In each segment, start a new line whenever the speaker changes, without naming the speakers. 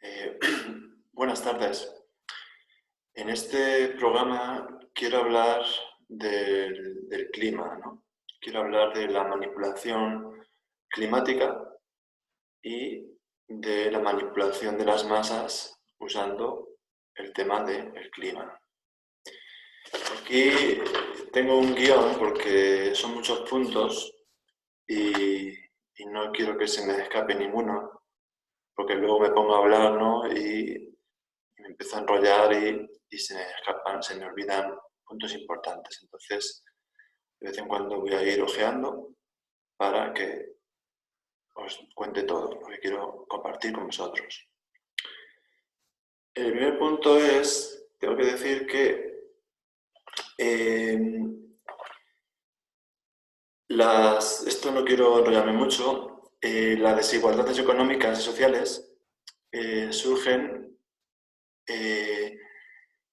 Eh, Buenas tardes. En este programa quiero hablar del clima, ¿no? Quiero hablar de la manipulación climática y de la manipulación de las masas usando el tema del clima. Aquí tengo un guión porque son muchos puntos y no quiero que se me escape ninguno, porque luego me pongo a hablar, ¿no? Y me empiezo a enrollar y se me escapan, se me olvidan puntos importantes. Entonces, de vez en cuando voy a ir ojeando para que os cuente todo lo que quiero compartir con vosotros. El primer punto es, tengo que decir que eh, esto no quiero enrollarme mucho, las desigualdades económicas y sociales surgen eh,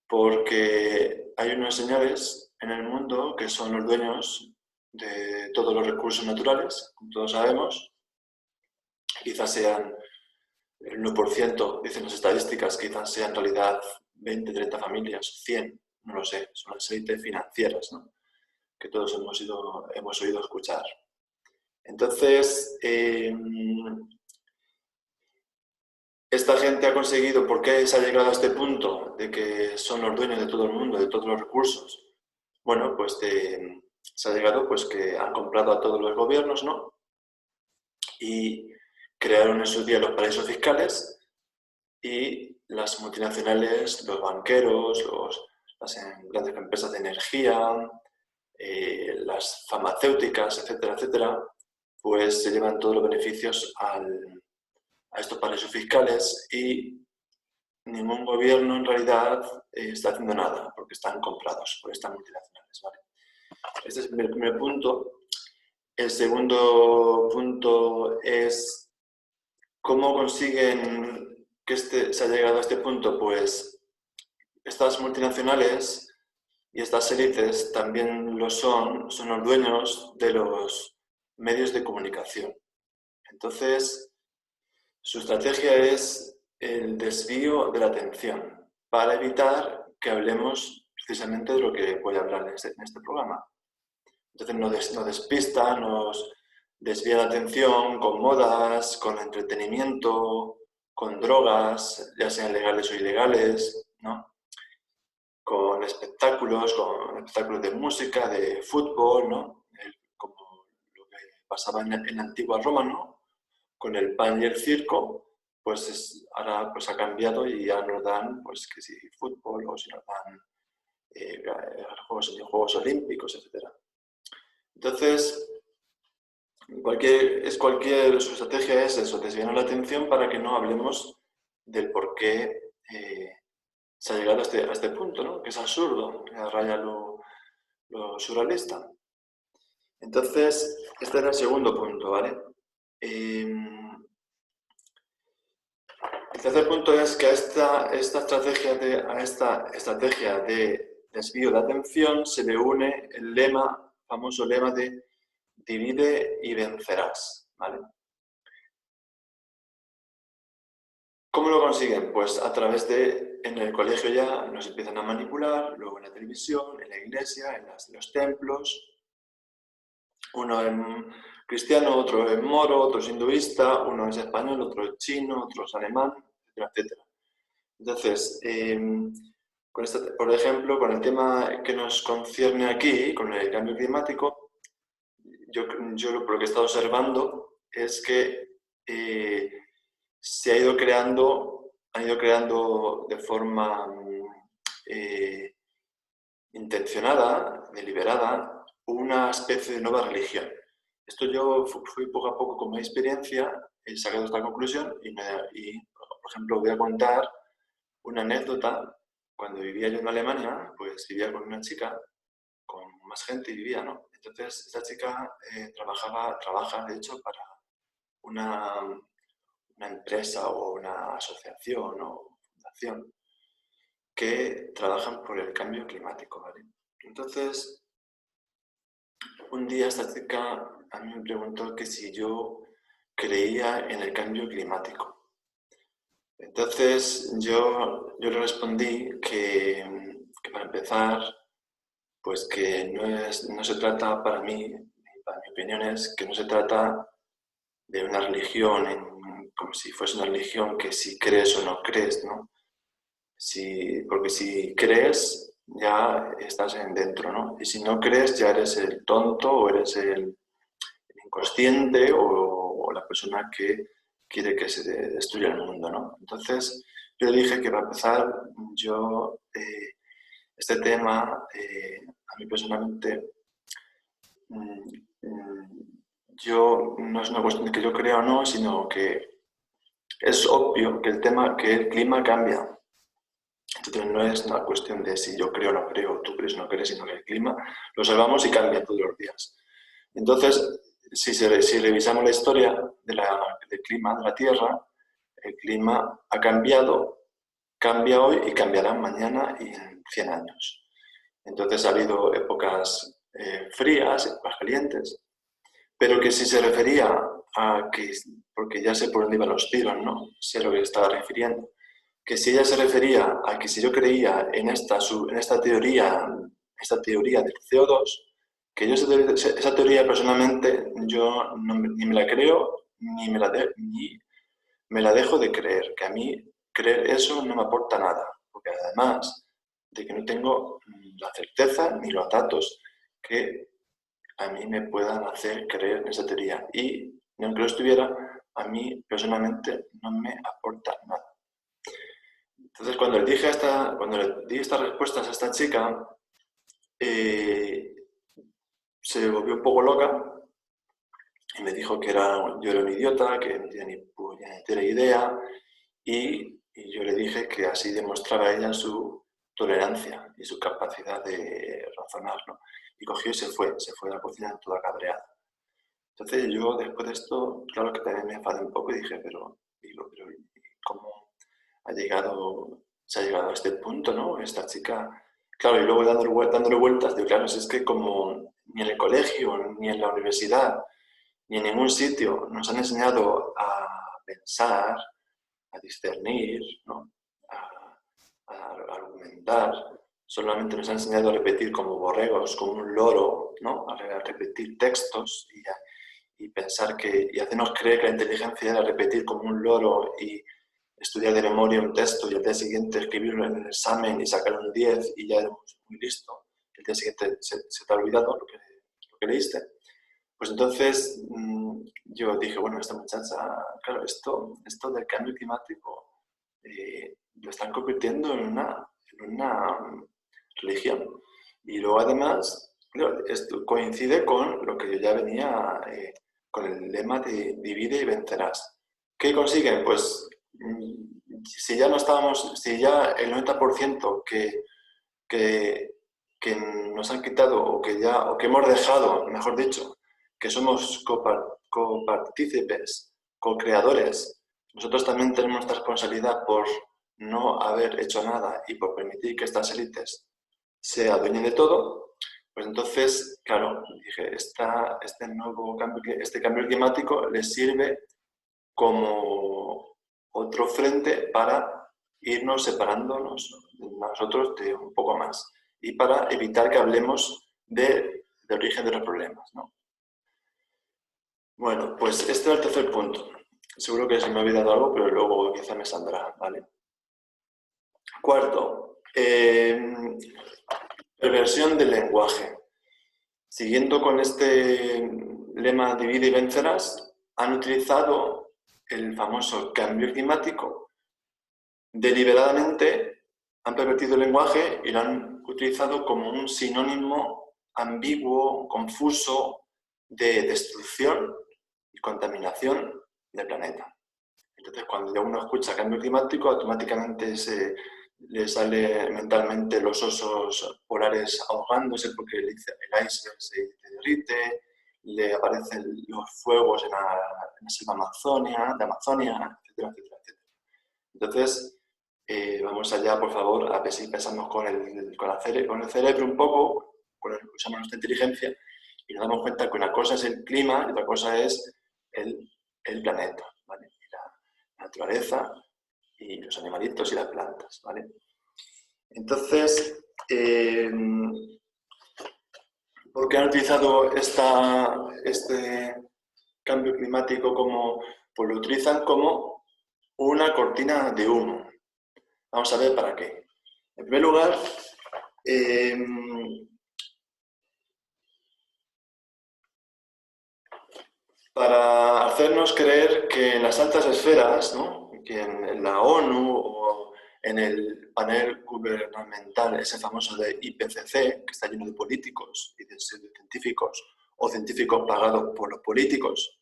porque hay unos señores en el mundo que son los dueños de todos los recursos naturales, como todos sabemos. Quizás sean el 1%, dicen las estadísticas, quizás sean en realidad 20, 30 familias, 100, no lo sé, son las élites financieras, ¿no? Que todos hemos oído escuchar. Entonces, esta gente ha conseguido, ¿por qué se ha llegado a este punto de que son los dueños de todo el mundo, de todos los recursos? Bueno, pues se ha llegado pues que han comprado a todos los gobiernos, ¿no? Y crearon en su día los paraísos fiscales y las multinacionales, los banqueros, las grandes empresas de energía, las farmacéuticas, etcétera, etcétera, pues se llevan todos los beneficios a estos paraísos fiscales y ningún gobierno en realidad está haciendo nada porque están comprados por estas multinacionales, ¿vale? Este es el primer punto. El segundo punto es cómo consiguen que se ha llegado a este punto. Pues estas multinacionales y estas élites también son los dueños de los medios de comunicación. Entonces, su estrategia es el desvío de la atención para evitar que hablemos precisamente de lo que voy a hablar en este programa. Entonces nos despista, nos desvía la atención con modas, con entretenimiento, con drogas, ya sean legales o ilegales, ¿no? Con espectáculos de música, de fútbol, ¿no? Como lo que pasaba en la antigua Roma, ¿no? Con el pan y el circo, pues ahora pues ha cambiado y ya nos dan, pues que si fútbol o si nos dan Juegos Olímpicos, etc. Entonces, su estrategia es eso, desviar la atención para que no hablemos del por qué se ha llegado a este punto, ¿no? Que es absurdo, que raya lo surrealista. Entonces, este era el segundo punto, ¿vale? El tercer punto es que a esta estrategia de desvío de atención se le une el famoso lema de divide y vencerás, ¿vale? ¿Cómo lo consiguen? Pues a través en el colegio ya nos empiezan a manipular, luego en la televisión, en la iglesia, en los templos. Uno es cristiano, otro es moro, otro es hinduista, uno es español, otro es chino, otro es alemán, etcétera, etcétera. Entonces, por ejemplo, con el tema que nos concierne aquí, con el cambio climático, yo lo que he estado observando es que han ido creando de forma intencionada, deliberada, una especie de nueva religión. Esto yo fui poco a poco con mi experiencia, he sacado esta conclusión por ejemplo, voy a contar una anécdota. Cuando vivía yo en Alemania, pues vivía con una chica, con más gente vivía, ¿no? Entonces, esta chica trabaja, de hecho, para una, una empresa o una asociación o fundación que trabajan por el cambio climático, ¿vale? Entonces, un día esta chica a mí me preguntó que si yo creía en el cambio climático. Entonces yo le respondí que para empezar, pues que no se trata para mí, para mi opinión es que no se trata de una religión como si fuese una religión que si crees o no crees, ¿no? Porque si crees ya estás en dentro, ¿no? Y si no crees ya eres el tonto o eres el inconsciente o la persona que quiere que se destruya el mundo, ¿no? Entonces yo dije que para empezar yo este tema a mí personalmente mm, yo no es una cuestión de que yo crea o no, sino que es obvio que que el clima cambia. Entonces no es una cuestión de si yo creo o no creo, tú crees o no crees, sino que el clima lo observamos y cambia todos los días. Entonces, si revisamos la historia del clima de la Tierra, el clima ha cambiado, cambia hoy y cambiará mañana y en 100 años. Entonces ha habido épocas frías, épocas calientes, pero que si se refería a que, porque ya sé por dónde iban los tiros, ¿no? Sé lo que estaba refiriendo, que si ella se refería a que si yo creía en esta teoría del CO2, que yo esa teoría personalmente yo ni me la creo ni me la dejo de creer, que a mí creer eso no me aporta nada, porque además de que no tengo la certeza ni los datos que a mí me puedan hacer creer en esa teoría. Y aunque lo estuviera, a mí personalmente no me aporta nada. Entonces, cuando le di estas respuestas a esta chica, eh, se volvió un poco loca y me dijo que yo era un idiota, que no tenía ni puñetera idea, y yo le dije que así demostraba ella su tolerancia y su capacidad de razonar, ¿no? Y cogió y se fue a la cocina toda cabreada. Entonces yo después de esto, claro que también me enfadé un poco y dije, pero ¿cómo se ha llegado a este punto, ¿no? Esta chica, claro, y luego dándole vueltas, digo, claro, si es que como ni en el colegio, ni en la universidad, ni en ningún sitio nos han enseñado a pensar, a discernir, ¿no? A argumentar, solamente nos han enseñado a repetir como borregos, como un loro, ¿no? A repetir textos y pensar y hacernos creer que la inteligencia era repetir como un loro y estudiar de memoria un texto y al día siguiente escribirlo en el examen y sacar un 10 y ya éramos muy listo. El día siguiente se te ha olvidado lo que leíste. Pues entonces yo dije, bueno, esta muchacha, claro, esto del cambio climático lo están convirtiendo en una religión. Y luego además, claro, esto coincide con lo que yo ya venía, con el lema de divide y vencerás. ¿Qué consiguen? Pues si ya no estábamos, si ya el 90% que, que nos han quitado o que hemos dejado, mejor dicho, que somos copartícipes, co-creadores, nosotros también tenemos esta responsabilidad por no haber hecho nada y por permitir que estas élites se adueñen de todo, pues entonces, claro, dije, este cambio climático les sirve como otro frente para irnos separándonos nosotros de un poco más y para evitar que hablemos del origen de los problemas, ¿no? Bueno, pues este es el tercer punto. Seguro que se me ha olvidado algo, pero luego quizá me saldrá, ¿vale? Cuarto, perversión del lenguaje. Siguiendo con este lema divide y vencerás, han utilizado el famoso cambio climático. Deliberadamente han pervertido el lenguaje y lo han utilizado como un sinónimo ambiguo, confuso, de destrucción y contaminación del planeta. Entonces, cuando ya uno escucha cambio climático, automáticamente le sale mentalmente los osos polares ahogándose porque el iceberg se derrite, le aparecen los fuegos en la selva de Amazonia, etcétera, etcétera, etcétera. Entonces, vamos allá, por favor, a ver si pensamos con el cerebro un poco, usamos nuestra inteligencia y nos damos cuenta que una cosa es el clima y otra cosa es el planeta, ¿vale? Y la naturaleza y los animalitos y las plantas, ¿vale? Entonces, ¿por qué han utilizado este cambio climático como, pues lo utilizan como una cortina de humo? Vamos a ver para qué. En primer lugar, para hacernos creer que en las altas esferas, ¿no? Que en la ONU o en el panel gubernamental, ese famoso de IPCC, que está lleno de políticos y de científicos, o científicos pagados por los políticos,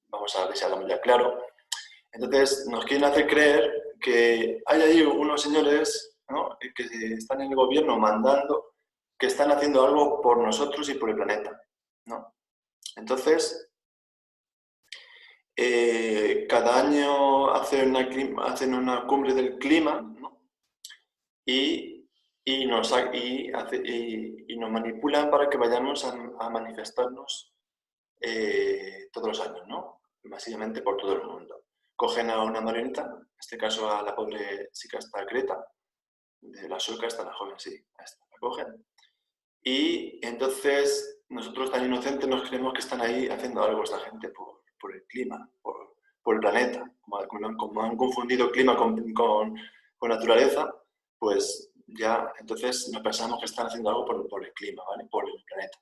vamos a ver si hablamos ya claro. Entonces nos quieren hacer creer que hay ahí unos señores, ¿no?, que están en el gobierno mandando, que están haciendo algo por nosotros y por el planeta, ¿no? Entonces, cada año hacen una cumbre del clima, ¿no? y nos manipulan para que vayamos a manifestarnos todos los años, ¿no? Masivamente por todo el mundo. Cogen a una marioneta, en este caso a la pobre chica esta Greta, de la sueca, esta la joven, sí, la cogen. Y entonces nosotros tan inocentes nos creemos que están ahí haciendo algo esta gente por el clima, por el planeta. Como han confundido clima con naturaleza, pues ya entonces nos pensamos que están haciendo algo por el clima, ¿vale? Por el planeta.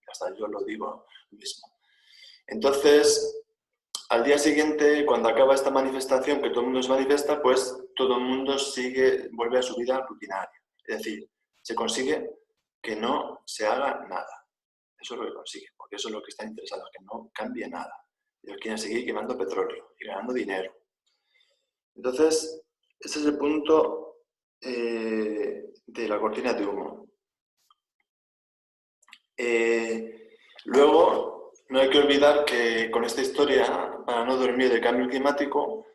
Hasta yo lo digo mismo. Entonces, al día siguiente, cuando acaba esta manifestación, que todo el mundo se manifiesta, pues todo el mundo vuelve a su vida rutinaria. Es decir, se consigue que no se haga nada. Eso es lo que consigue, porque eso es lo que están interesados, que no cambie nada. Ellos quieren seguir quemando petróleo y ganando dinero. Entonces, ese es el punto de la cortina de humo. Luego, no hay que olvidar que con esta historia, para no dormir del cambio climático,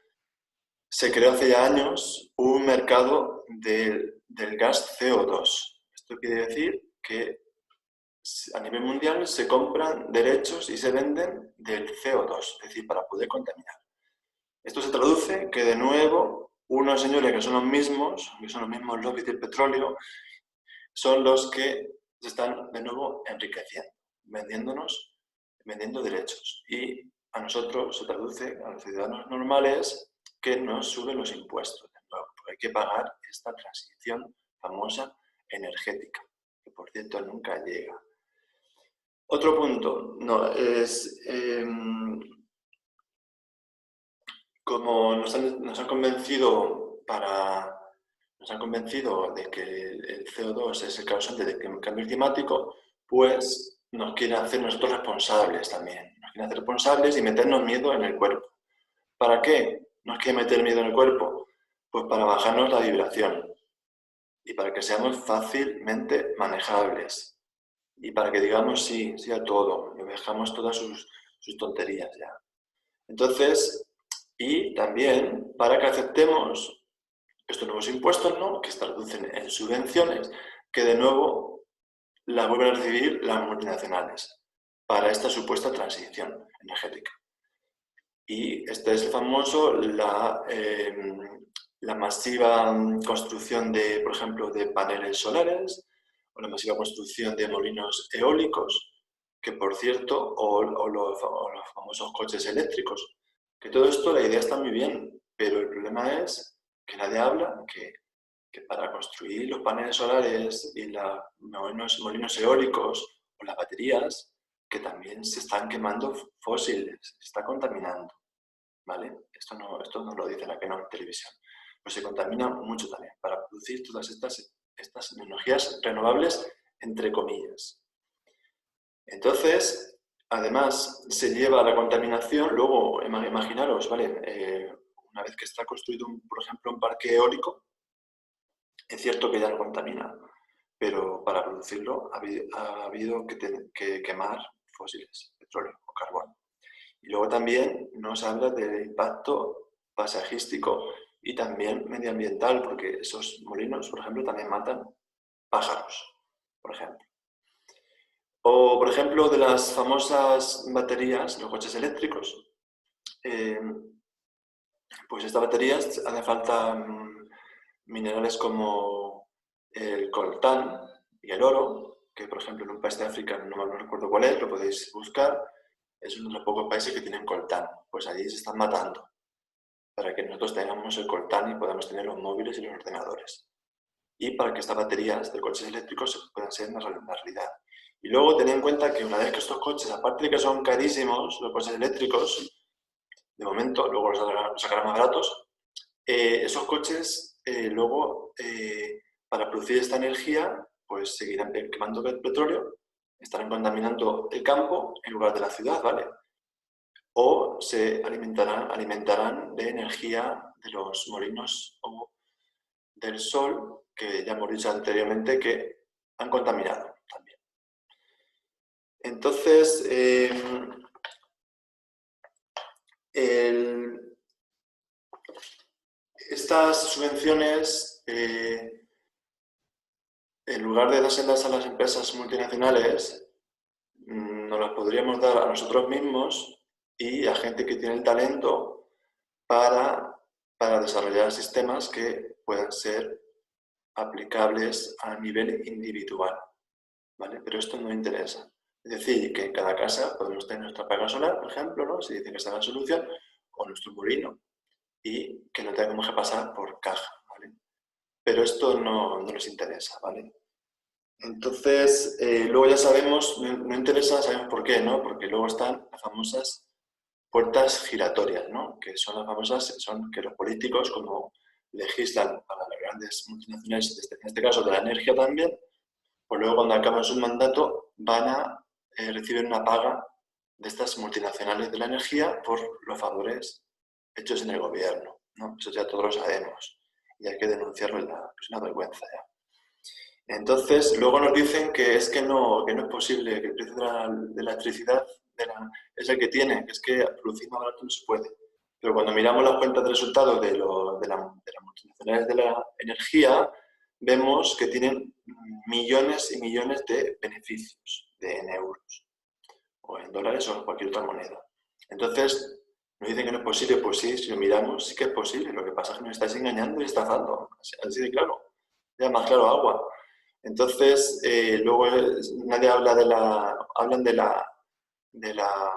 se creó hace ya años un mercado del gas CO2. Esto quiere decir que a nivel mundial se compran derechos y se venden del CO2, es decir, para poder contaminar. Esto se traduce que de nuevo unos señores que son los mismos lobbies del petróleo, son los que se están de nuevo enriqueciendo, vendiendo derechos. Y a nosotros se traduce, a los ciudadanos normales, que nos suben los impuestos. Porque hay que pagar esta transición famosa energética, que por cierto nunca llega. Otro punto, como nos han convencido de que el CO2 es el causante del cambio climático, pues nos quieren hacer nosotros responsables también. Nos quieren hacer responsables y meternos miedo en el cuerpo. ¿Para qué nos quieren meter miedo en el cuerpo? Pues para bajarnos la vibración y para que seamos fácilmente manejables y para que digamos sí a todo y dejamos todas sus tonterías ya. Entonces, y también para que aceptemos estos nuevos impuestos, ¿no?, que se traducen en subvenciones, que de nuevo las vuelven a recibir las multinacionales para esta supuesta transición energética. Y este es el famoso, la masiva construcción de, por ejemplo, de paneles solares, o la masiva construcción de molinos eólicos, que por cierto, o los famosos coches eléctricos, que todo esto, la idea está muy bien, pero el problema es que nadie habla que para construir los paneles solares y los molinos eólicos o las baterías, que también se están quemando fósiles, se está contaminando, ¿vale? Esto no lo dice la televisión. Pues se contamina mucho también para producir todas estas energías renovables, entre comillas. Entonces, además, se lleva la contaminación, luego, imaginaros, ¿vale? Una vez que está construido, por ejemplo, un parque eólico, es cierto que ya no contamina, pero para producirlo ha habido que quemar fósiles, petróleo o carbón. Y luego también nos habla del impacto paisajístico y también medioambiental, porque esos molinos, por ejemplo, también matan pájaros, por ejemplo. O, por ejemplo, de las famosas baterías, los coches eléctricos. Pues estas baterías hace falta minerales como el coltán y el oro, que por ejemplo en un país de África, no me recuerdo cuál es, lo podéis buscar, es uno de los pocos países que tienen coltán, pues allí se están matando para que nosotros tengamos el coltán y podamos tener los móviles y los ordenadores. Y para que estas baterías de coches eléctricos puedan ser una realidad. Y luego tened en cuenta que una vez que estos coches, aparte de que son carísimos, los coches eléctricos, de momento, luego los sacarán más baratos, esos coches luego, para producir esta energía, pues seguirán quemando petróleo, estarán contaminando el campo en lugar de la ciudad, ¿vale? O se alimentarán de energía de los molinos o del sol, que ya hemos dicho anteriormente que han contaminado también. Entonces, estas subvenciones, en lugar de dárselas a las empresas multinacionales, nos las podríamos dar a nosotros mismos y a gente que tiene el talento para desarrollar sistemas que puedan ser aplicables a nivel individual, ¿vale? Pero esto no interesa. Es decir, que en cada casa podemos tener nuestra placa solar, por ejemplo, ¿no? Si dicen que está la solución, o nuestro molino, y que no tengamos que pasar por caja, ¿vale? Pero esto no nos interesa, ¿vale? Entonces, luego ya sabemos, no interesa, sabemos por qué, ¿no? Porque luego están las famosas puertas giratorias, ¿no? Que son las famosas, son que los políticos, como legislan para las grandes multinacionales, en este caso de la energía también, pues luego cuando acaban su mandato van a recibir una paga de estas multinacionales de la energía por los favores hechos en el gobierno, ¿no? Eso ya todos lo sabemos y hay que denunciarlo, es una vergüenza ya. Entonces, luego nos dicen que es que no es posible, que el precio de la electricidad es el que tiene, que es que producir más barato no se puede. Pero cuando miramos las cuentas de resultados de las multinacionales de la energía, vemos que tienen millones y millones de beneficios en euros, o en dólares o en cualquier otra moneda. Entonces, nos dicen que no es posible, pues sí, si lo miramos, sí que es posible. Lo que pasa es que nos estáis engañando y estafando, así de claro. Ya más claro agua. Entonces, luego nadie habla hablan de la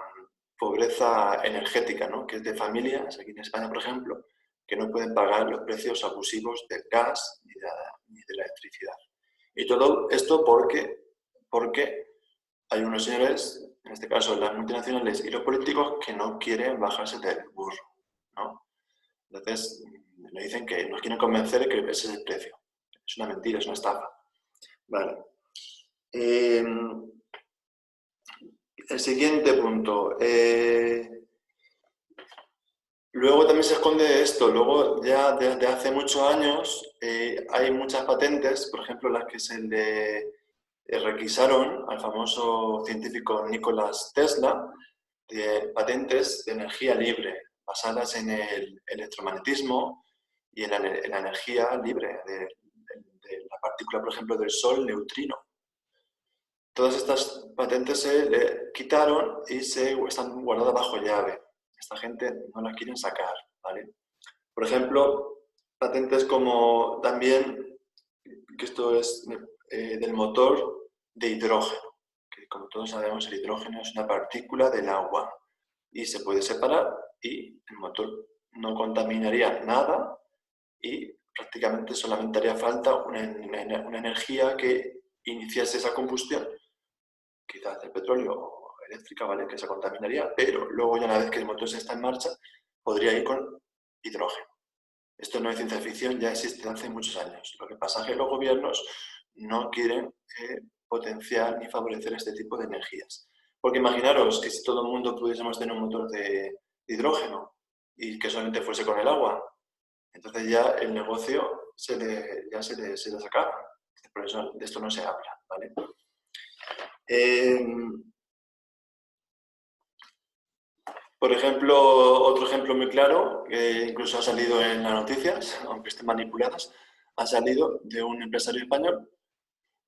pobreza energética, ¿no? Que es de familias, aquí en España, por ejemplo, que no pueden pagar los precios abusivos del gas ni de la electricidad. Y todo esto porque hay unos señores, en este caso las multinacionales y los políticos, que no quieren bajarse del burro, ¿no? Entonces, me dicen que nos quieren convencer de que ese es el precio. Es una mentira, es una estafa. Vale. El siguiente punto. Luego también se esconde esto. Luego, ya desde hace muchos años, hay muchas patentes, por ejemplo, las que se le requisaron al famoso científico Nikola Tesla, de patentes de energía libre, basadas en el electromagnetismo y en la energía libre de la partícula, por ejemplo, del Sol, neutrino. Todas estas patentes se le quitaron y están guardadas bajo llave. Esta gente no las quieren sacar, ¿vale? Por ejemplo, patentes como también, que esto es del motor de hidrógeno, que como todos sabemos el hidrógeno es una partícula del agua y se puede separar y el motor no contaminaría nada y prácticamente solamente haría falta una energía que iniciase esa combustión, quizás el petróleo eléctrica, ¿vale? Que se contaminaría, pero luego ya una vez que el motor está en marcha, podría ir con hidrógeno. Esto no es ciencia ficción, ya existe hace muchos años. Lo que pasa es que los gobiernos no quieren potenciar ni favorecer este tipo de energías. Porque imaginaros que si todo el mundo pudiésemos tener un motor de hidrógeno y que solamente fuese con el agua, entonces ya el negocio se le acaba. Por eso de esto no se habla, ¿vale? Por ejemplo, otro ejemplo muy claro, que incluso ha salido en las noticias, aunque estén manipuladas, ha salido de un empresario español.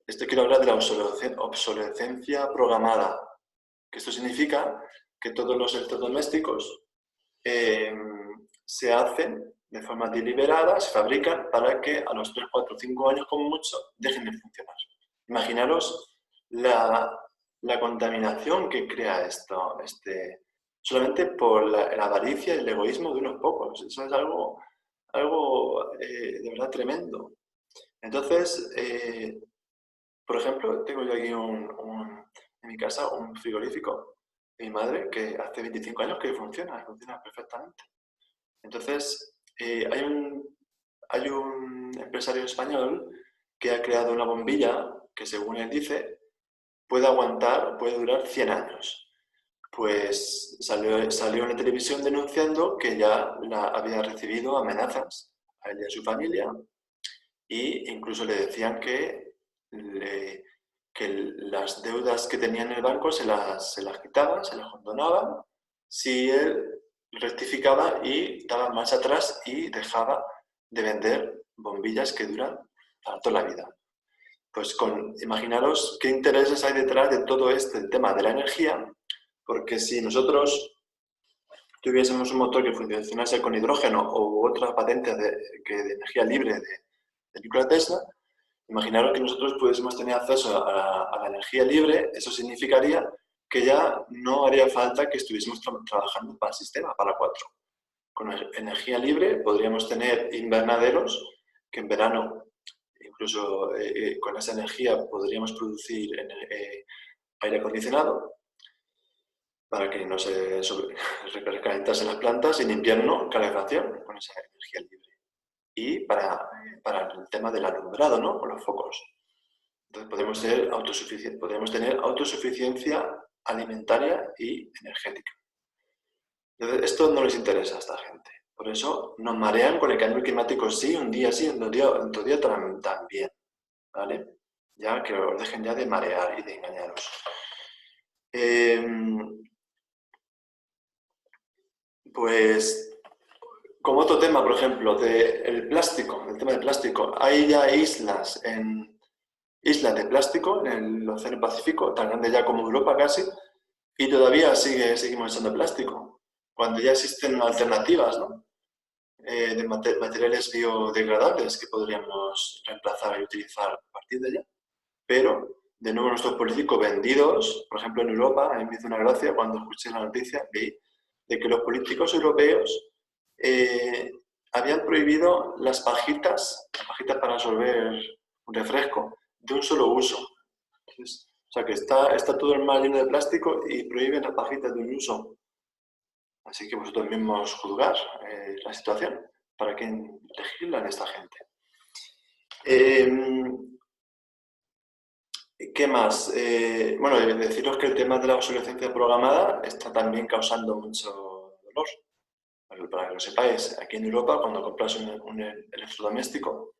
Quiero hablar de la obsolescencia programada, que esto significa que todos los electrodomésticos se hacen de forma deliberada, se fabrican para que a los 3, 4, 5 años como mucho dejen de funcionar. Imaginaros la contaminación que crea esto, solamente por la avaricia y el egoísmo de unos pocos. Eso es algo de verdad tremendo. Entonces, por ejemplo, tengo yo aquí en mi casa un frigorífico de mi madre que hace 25 años que funciona perfectamente. Entonces, hay un empresario español que ha creado una bombilla que, según él dice, puede durar 100 años. Pues salió en la televisión denunciando que ya había recibido amenazas a él y a su familia, e incluso le decían que las deudas que tenía en el banco se las quitaban, se las condonaban, si él rectificaba y daba más atrás y dejaba de vender bombillas que duran para toda la vida. Pues imaginaros qué intereses hay detrás de todo el tema de la energía, porque si nosotros tuviésemos un motor que funcionase con hidrógeno o otra patente de energía libre de Nikola Tesla, imaginaros que nosotros pudiésemos tener acceso a la energía libre. Eso significaría que ya no haría falta que estuviésemos trabajando para el sistema, para 4. Con energía libre podríamos tener invernaderos que en verano, incluso con esa energía, podríamos producir aire acondicionado para que no se recalentasen las plantas, y en invierno calefacción con esa energía libre. Y para el tema del alumbrado, ¿no? Con los focos. Entonces podemos tener autosuficiencia alimentaria y energética. Entonces, esto no les interesa a esta gente. Por eso nos marean con el cambio climático, sí, un día sí, otro día también. ¿Vale? Ya que os dejen ya de marear y de engañaros. Pues, como otro tema, por ejemplo, el tema del plástico. Hay ya islas de plástico en el Océano Pacífico, tan grande ya como Europa casi, y todavía seguimos usando plástico, cuando ya existen alternativas, ¿no? De materiales biodegradables que podríamos reemplazar y utilizar a partir de ya. Pero, de nuevo, nuestros políticos vendidos, por ejemplo en Europa, a mí me hizo una gracia cuando escuché la noticia, vi de que los políticos europeos habían prohibido las pajitas para absorber un refresco, de un solo uso. Entonces, o sea que está todo el mar lleno de plástico y prohíben las pajitas de un uso. Así que vosotros mismos juzgar la situación para que legislan esta gente. ¿Qué más? Bueno, deciros que el tema de la obsolescencia programada está también causando mucho dolor. Para que lo sepáis, aquí en Europa, cuando compras un electrodoméstico,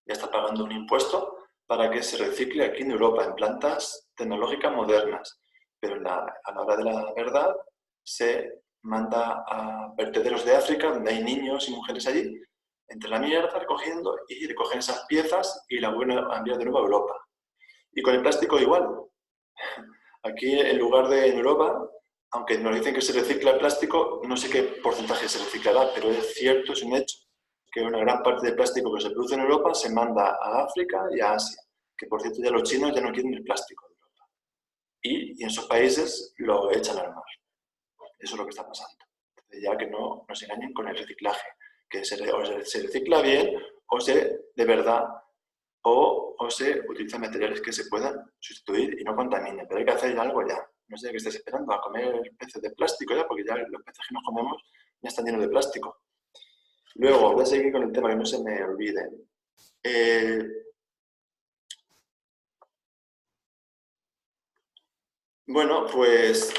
ya está pagando un impuesto para que se recicle aquí en Europa, en plantas tecnológicas modernas. Pero a la hora de la verdad, se manda a vertederos de África, donde hay niños y mujeres allí, entre la mierda recogiendo, y recogen esas piezas y la vuelven a enviar de nuevo a Europa. Y con el plástico igual. Aquí, en lugar de en Europa, aunque nos dicen que se recicla el plástico, no sé qué porcentaje se reciclará, pero es cierto, es un hecho, que una gran parte del plástico que se produce en Europa se manda a África y a Asia, que por cierto ya los chinos ya no quieren el plástico de Europa. Y en esos países lo echan al mar. Eso es lo que está pasando. Entonces, ya que no nos engañen con el reciclaje, que o se recicla bien o de verdad, o se utilizan materiales que se puedan sustituir y no contaminen. Pero hay que hacer algo ya. No sé qué estés esperando, a comer peces de plástico ya, porque ya los peces que nos comemos ya están llenos de plástico. Luego, voy a seguir con el tema, que no se me olvide. Bueno, pues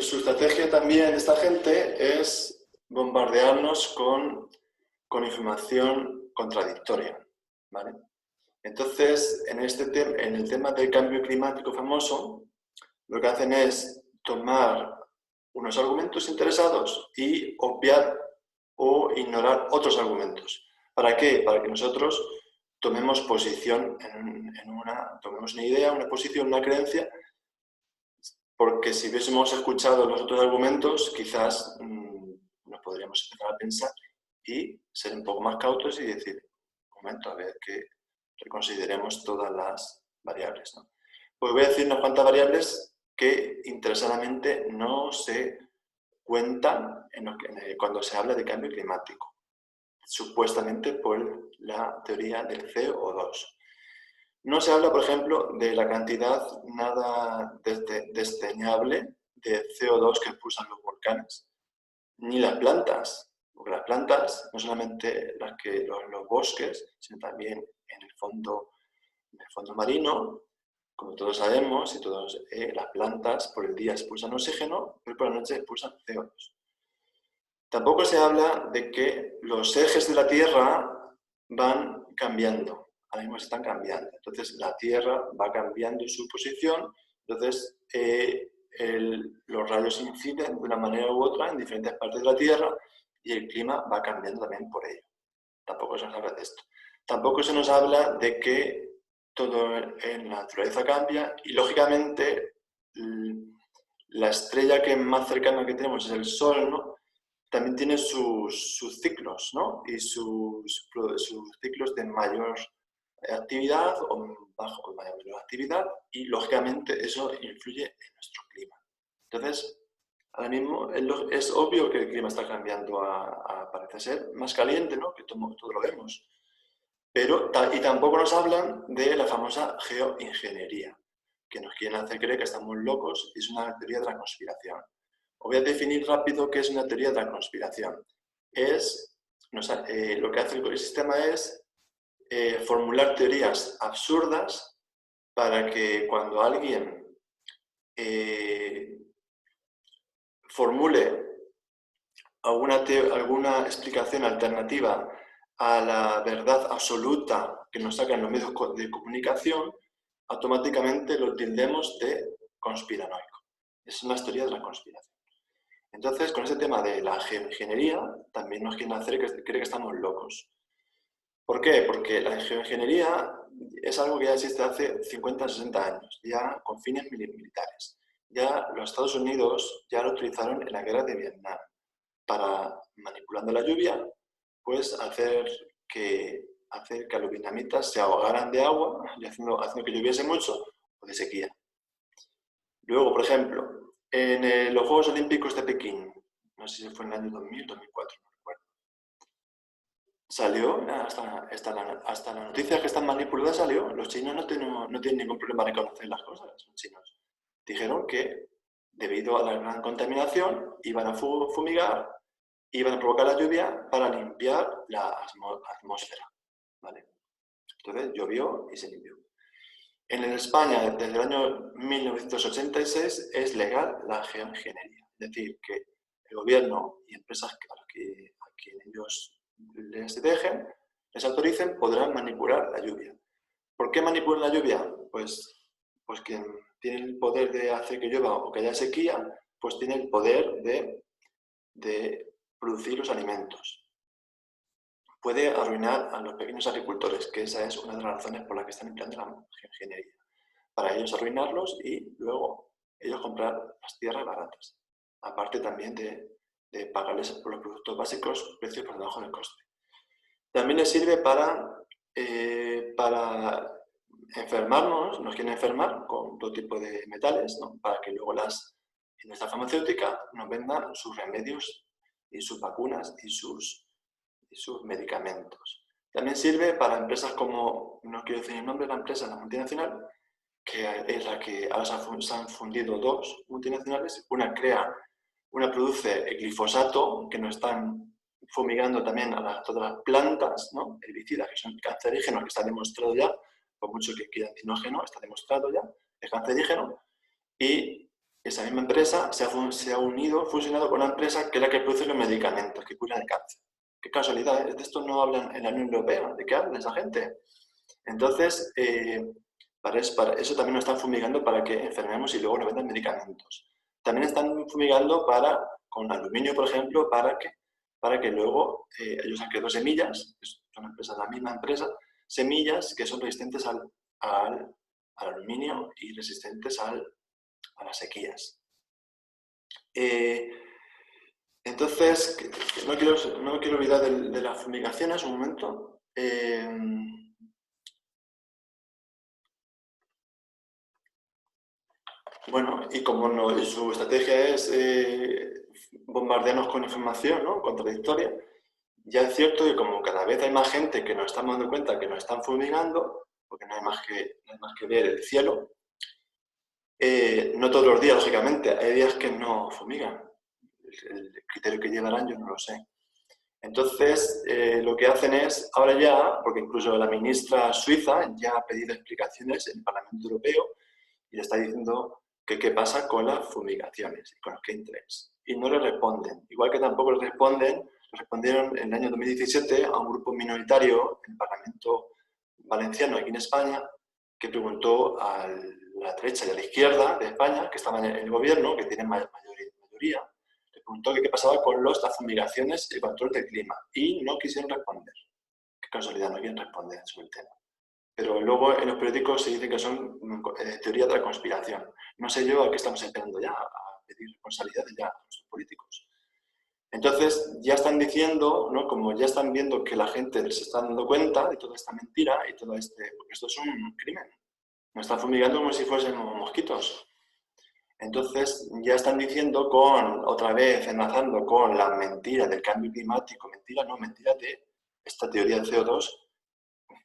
su estrategia también de esta gente es bombardearnos con información contradictoria, ¿vale? Entonces, en el tema del cambio climático famoso, lo que hacen es tomar unos argumentos interesados y obviar o ignorar otros argumentos. ¿Para qué? Para que nosotros tomemos posición tomemos una idea, una posición, una creencia, porque si hubiésemos escuchado los otros argumentos, quizás nos podríamos empezar a pensar y ser un poco más cautos y decir, un momento, a ver, que reconsideremos todas las variables, ¿no? Pues voy a decir unas cuantas variables que interesadamente no se cuentan cuando se habla de cambio climático, supuestamente por la teoría del CO2. No se habla, por ejemplo, de la cantidad nada desdeñable de CO2 que expulsan los volcanes, ni las plantas, porque las plantas, no solamente los bosques, sino también en el fondo marino, como todos sabemos, las plantas por el día expulsan oxígeno, pero por la noche expulsan CO2. Tampoco se habla de que los ejes de la Tierra van cambiando, ahora mismo se están cambiando. Entonces la Tierra va cambiando su posición, entonces los rayos inciden de una manera u otra en diferentes partes de la Tierra y el clima va cambiando también por ello. Tampoco se nos habla de esto. Tampoco se nos habla de que todo en la naturaleza cambia y lógicamente la estrella que más cercana que tenemos es el Sol, ¿no? También tiene sus ciclos, ¿no? Y sus ciclos de mayor actividad o mayor actividad y lógicamente eso influye en nuestro clima. Entonces, ahora mismo es obvio que el clima está cambiando parece ser, más caliente, ¿no? Que todo lo vemos. Y tampoco nos hablan de la famosa geoingeniería, que nos quieren hacer creer que estamos locos y es una teoría de la conspiración. Os voy a definir rápido qué es una teoría de la conspiración. Lo que hace el sistema es formular teorías absurdas para que cuando alguien formule alguna explicación alternativa a la verdad absoluta que nos sacan los medios de comunicación, automáticamente lo tildemos de conspiranoico. Es una teoría de la conspiración. Entonces, con este tema de la geoingeniería, también nos quieren hacer creer que estamos locos. ¿Por qué? Porque la geoingeniería es algo que ya existe hace 50 o 60 años, ya con fines militares. Ya los Estados Unidos ya lo utilizaron en la guerra de Vietnam para, manipulando la lluvia, pues hacer que los vietnamitas se ahogaran de agua y haciendo que lloviese mucho o de sequía. Luego, por ejemplo, en los Juegos Olímpicos de Pekín, no sé si fue en el año 2000, 2004, no recuerdo, salió, hasta la noticia que están manipuladas salió. Los chinos no tienen ningún problema en reconocer las cosas, los chinos. Dijeron que debido a la gran contaminación iban a fumigar, iban a provocar la lluvia para limpiar la atmósfera, ¿vale? Entonces llovió y se limpió. En España, desde el año 1986, es legal la geoingeniería. Es decir, que el gobierno y empresas a quien ellos les dejen, les autoricen, podrán manipular la lluvia. ¿Por qué manipulan la lluvia? Pues quien tiene el poder de hacer que llueva o que haya sequía, pues tiene el poder de producir los alimentos. Puede arruinar a los pequeños agricultores, que esa es una de las razones por las que están empleando la geoingeniería. Para ellos arruinarlos y luego ellos comprar las tierras baratas. Aparte también de pagarles por los productos básicos precios por debajo del coste. También les sirve para enfermarnos, nos quieren enfermar con todo tipo de metales, ¿no? Para que luego la industria farmacéutica nos vendan sus remedios y sus vacunas y sus medicamentos. También sirve para empresas como, no quiero decir el nombre de la empresa, la multinacional, que es la que ahora se han fundido dos multinacionales. Una produce el glifosato, que nos están fumigando también a todas las plantas, ¿no? Herbicidas, que son cancerígenos, que está demostrado ya, por mucho que quieran dinógeno, está demostrado ya, es cancerígeno. Y esa misma empresa se ha fusionado con una empresa que es la que produce los medicamentos que curan el cáncer. Qué casualidad, de esto no hablan en la Unión Europea, ¿de qué hablan esa gente? Entonces, para eso también nos están fumigando para que enfermemos y luego nos vendan medicamentos. También están fumigando con aluminio, por ejemplo, para que luego ellos han creado semillas, son la misma empresa, semillas que son resistentes al aluminio y resistentes a las sequías. Entonces, no me quiero olvidar de las fumigaciones un momento. Bueno, y como no, y su estrategia es bombardearnos con información, ¿no? Contradictoria, ya es cierto que como cada vez hay más gente que nos estamos dando cuenta que nos están fumigando, porque no hay más que ver el cielo, no todos los días, lógicamente, hay días que no fumigan. El criterio que llevarán yo no lo sé. Entonces, lo que hacen es, ahora ya, porque incluso la ministra suiza ya ha pedido explicaciones en el Parlamento Europeo y le está diciendo que qué pasa con las fumigaciones y con los chemtrails. Y no le responden. Igual que tampoco le respondieron en el año 2017 a un grupo minoritario en el Parlamento Valenciano, aquí en España, que preguntó a la derecha y a la izquierda de España, que estaban en el gobierno, que tienen mayoría, le preguntó qué pasaba con las fumigaciones y el control del clima. Y no quisieron responder. Qué casualidad, no quieren responder sobre el tema. Pero luego en los periódicos se dice que son teorías de la conspiración. No sé yo a qué estamos esperando ya, a pedir responsabilidades ya a los políticos. Entonces ya están diciendo, ¿no? Como ya están viendo que la gente se está dando cuenta de toda esta mentira y todo porque esto es un crimen. Nos están fumigando como si fuésemos mosquitos. Entonces ya están diciendo otra vez enlazando con la mentira del cambio climático, mentira de esta teoría del CO2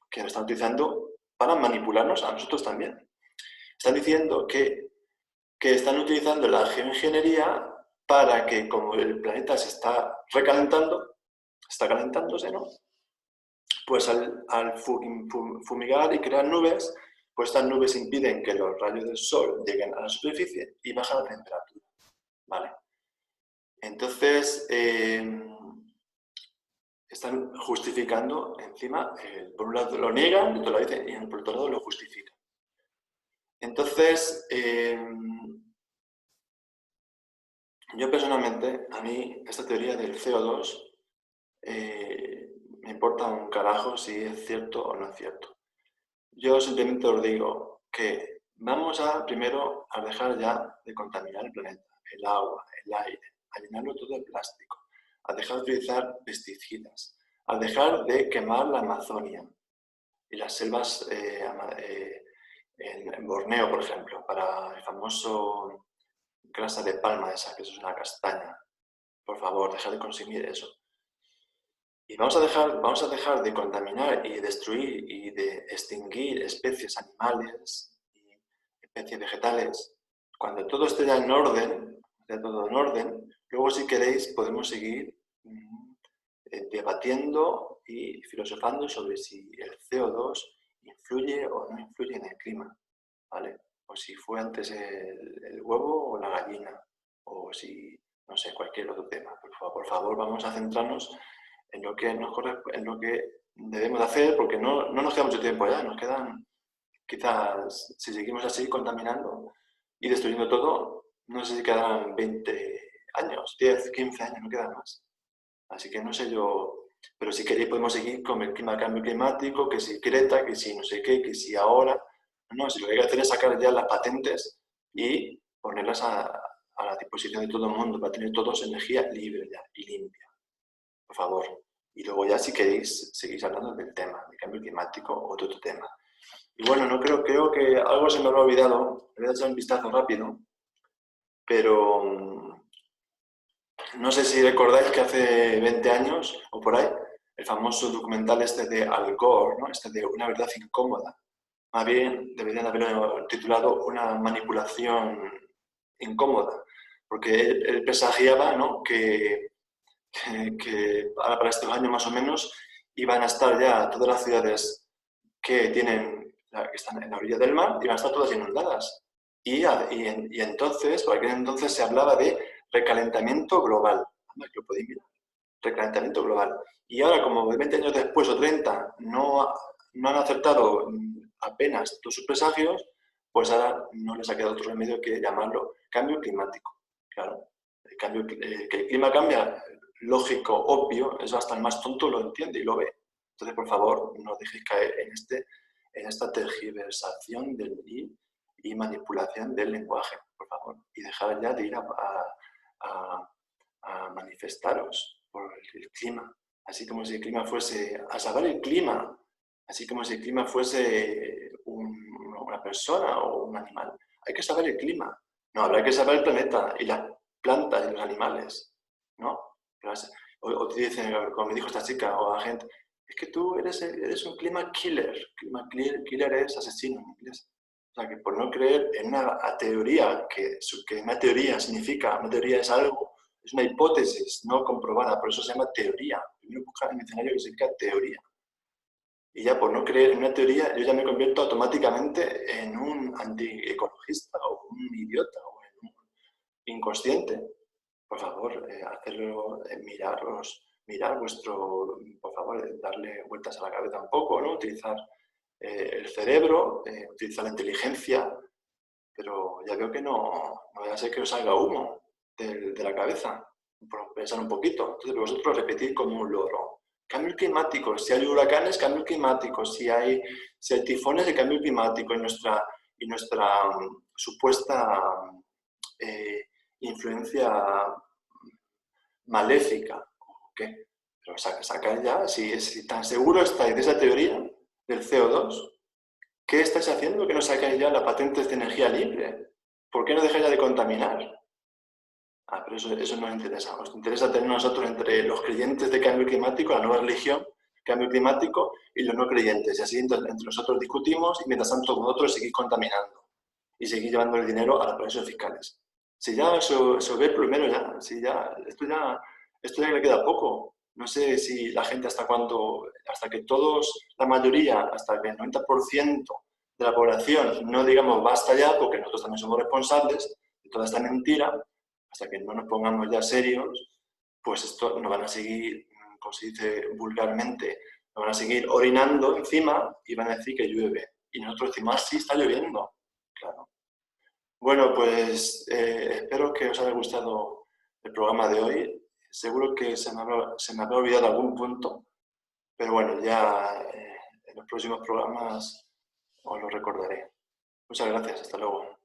que lo están utilizando para manipularnos a nosotros también. Están diciendo que están utilizando la geoingeniería para que, como el planeta se está recalentando, está calentándose, ¿no? Pues al fumigar y crear nubes, pues estas nubes impiden que los rayos del sol lleguen a la superficie y bajan la temperatura, ¿vale? Entonces, están justificando encima, por un lado lo niegan, por otro lado lo justifican. Entonces, yo personalmente, a mí esta teoría del CO2 me importa un carajo si es cierto o no es cierto. Yo simplemente os digo que vamos primero a dejar ya de contaminar el planeta, el agua, el aire, a llenarlo todo de plástico, a dejar de utilizar pesticidas, a dejar de quemar la Amazonia y las selvas en Borneo, por ejemplo, para el famoso grasa de palma esa, que eso es una castaña. Por favor, dejar de consumir eso. Y vamos a dejar de contaminar y destruir y de extinguir especies animales y especies vegetales. Cuando todo esté ya en orden, luego si queréis podemos seguir debatiendo y filosofando sobre si el CO2 influye o no influye en el clima, ¿vale? O si fue antes el huevo o la gallina, o si, no sé, cualquier otro tema. Por favor, vamos a centrarnos en lo que en lo que debemos de hacer, porque no nos queda mucho tiempo ya, nos quedan, quizás, si seguimos así contaminando y destruyendo todo, no sé si quedarán 20 años, 10, 15 años, no quedan más. Así que no sé yo, pero si queréis podemos seguir con el cambio climático, que si Greta, que si no sé qué, que si ahora. No, si lo que hay que hacer es sacar ya las patentes y ponerlas a la disposición de todo el mundo para tener todos energía libre ya y limpia, por favor. Y luego ya si queréis seguís hablando del tema, del cambio climático o de otro tema. Y bueno, no creo que algo se me habrá olvidado, le voy a echar un vistazo rápido, pero no sé si recordáis que hace 20 años o por ahí, el famoso documental este de Al Gore, ¿no? Este de Una verdad incómoda. Más bien deberían haberlo titulado Una manipulación incómoda, porque él presagiaba, ¿no? que para estos años más o menos iban a estar ya todas las ciudades que están en la orilla del mar, iban a estar todas inundadas. Y entonces, por aquel entonces se hablaba de recalentamiento global. Que lo podéis mirar. Recalentamiento global. Y ahora, como 20 años después o 30 no han acertado apenas todos sus presagios, pues ahora no les ha quedado otro remedio que llamarlo cambio climático. Claro, que el clima cambia, lógico, obvio, eso hasta el más tonto lo entiende y lo ve. Entonces, por favor, no dejéis caer en esta tergiversación y manipulación del lenguaje, por favor. Y dejar ya de ir a a manifestaros por el clima, así como si el clima fuese, a salvar el clima, así como si el clima fuese una persona o un animal. Hay que saber el clima. No, habrá que saber el planeta y las plantas y los animales, ¿no? O te dicen, como me dijo esta chica o la gente, es que tú eres un clima killer. Killer es asesino en inglés. O sea, que por no creer en una teoría, que una teoría significa, una teoría es algo, es una hipótesis no comprobada, por eso se llama teoría. Primero buscar en el diccionario que significa teoría. Y ya por no creer en una teoría, yo ya me convierto automáticamente en un antiecologista o un idiota o en un inconsciente. Por favor, hacerlo, mirar vuestro, por favor, darle vueltas a la cabeza un poco, ¿no? Utilizar el cerebro, utilizar la inteligencia, pero ya veo que no vaya a ser que os salga humo de la cabeza, por pensar un poquito. Entonces vosotros repetid como un loro. Cambio climático, si hay huracanes, cambio climático, si hay tifones, de cambio climático, y nuestra supuesta influencia maléfica. ¿Qué? Pero sacad ya, si tan seguro estáis de esa teoría del CO2, ¿qué estáis haciendo que no sacáis ya la patente de energía libre? ¿Por qué no dejáis ya de contaminar? Ah, pero eso no nos interesa. Nos interesa tener nosotros entre los creyentes de cambio climático, la nueva religión, cambio climático, y los no creyentes. Y así entre nosotros discutimos y mientras tanto vosotros seguís contaminando y seguís llevando el dinero a los paraísos fiscales. Si ya eso ve primero ya, si ya, esto ya le queda poco. No sé si la gente hasta que todos, la mayoría, hasta que el 90% de la población no digamos basta ya, porque nosotros también somos responsables de toda esta mentira, hasta que no nos pongamos ya serios, pues esto nos van a seguir, como se dice vulgarmente, nos van a seguir orinando encima y van a decir que llueve. Y nosotros decimos, sí, está lloviendo. Claro. Bueno, pues espero que os haya gustado el programa de hoy. Seguro que se me habrá olvidado algún punto, pero bueno, ya en los próximos programas os lo recordaré. Muchas gracias, hasta luego.